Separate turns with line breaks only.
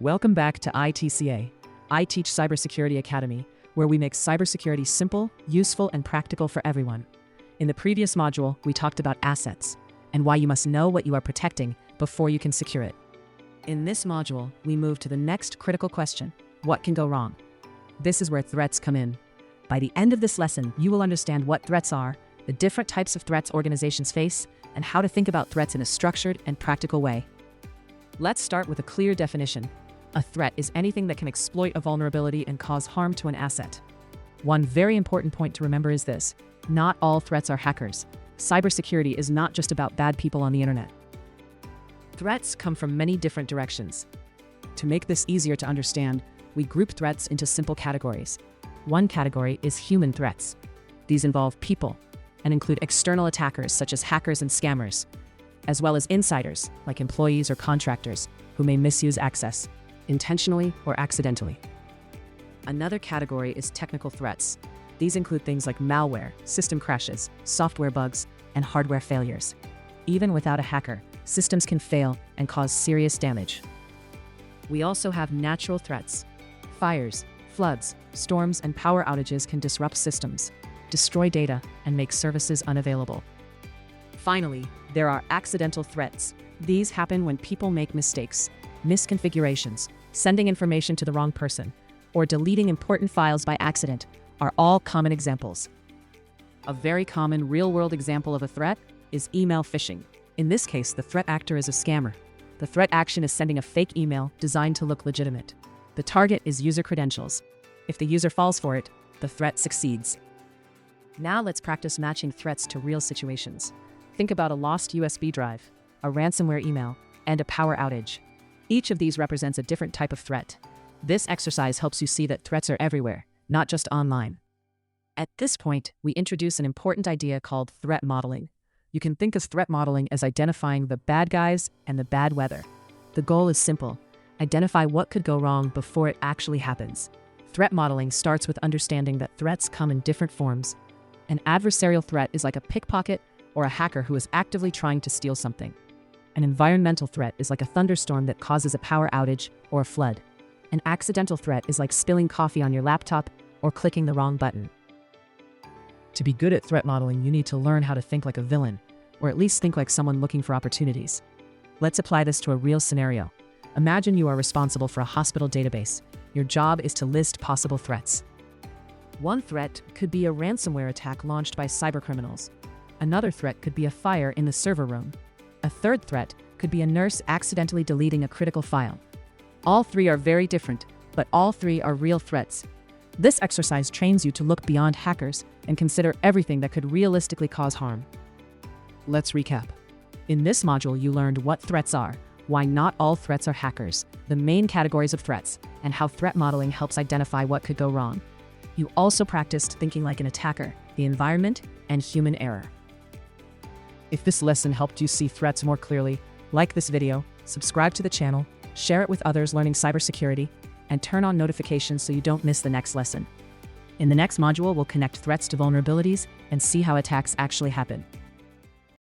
Welcome back to iTCA, iTeachCybersecurity Academy, where we make cybersecurity simple, useful, and practical for everyone. In the previous module, we talked about assets and why you must know what you are protecting before you can secure it. In this module, we move to the next critical question: what can go wrong? This is where threats come in. By the end of this lesson, you will understand what threats are, the different types of threats organizations face, and how to think about threats in a structured and practical way. Let's start with a clear definition. A threat is anything that can exploit a vulnerability and cause harm to an asset. One very important point to remember is this: not all threats are hackers. Cybersecurity is not just about bad people on the internet. Threats come from many different directions. To make this easier to understand, we group threats into simple categories. One category is human threats. These involve people and include external attackers such as hackers and scammers, as well as insiders like employees or contractors who may misuse access, intentionally or accidentally. Another category is technical threats. These include things like malware, system crashes, software bugs, and hardware failures. Even without a hacker, systems can fail and cause serious damage. We also have natural threats. Fires, floods, storms, and power outages can disrupt systems, destroy data, and make services unavailable. Finally, there are accidental threats. These happen when people make mistakes, misconfigurations, sending information to the wrong person, or deleting important files by accident are all common examples. A very common real-world example of a threat is email phishing. In this case, the threat actor is a scammer. The threat action is sending a fake email designed to look legitimate. The target is user credentials. If the user falls for it, the threat succeeds. Now let's practice matching threats to real situations. Think about a lost USB drive, a ransomware email, and a power outage. Each of these represents a different type of threat. This exercise helps you see that threats are everywhere, not just online. At this point, we introduce an important idea called threat modeling. You can think of threat modeling as identifying the bad guys and the bad weather. The goal is simple: identify what could go wrong before it actually happens. Threat modeling starts with understanding that threats come in different forms. An adversarial threat is like a pickpocket or a hacker who is actively trying to steal something. An environmental threat is like a thunderstorm that causes a power outage or a flood. An accidental threat is like spilling coffee on your laptop or clicking the wrong button. To be good at threat modeling, you need to learn how to think like a villain, or at least think like someone looking for opportunities. Let's apply this to a real scenario. Imagine you are responsible for a hospital database. Your job is to list possible threats. One threat could be a ransomware attack launched by cybercriminals. Another threat could be a fire in the server room. A third threat could be a nurse accidentally deleting a critical file. All three are very different, but all three are real threats. This exercise trains you to look beyond hackers and consider everything that could realistically cause harm. Let's recap. In this module, you learned what threats are, why not all threats are hackers, the main categories of threats, and how threat modeling helps identify what could go wrong. You also practiced thinking like an attacker, the environment, and human error. If this lesson helped you see threats more clearly, like this video, subscribe to the channel, share it with others learning cybersecurity, and turn on notifications so you don't miss the next lesson. In the next module, we'll connect threats to vulnerabilities and see how attacks actually happen.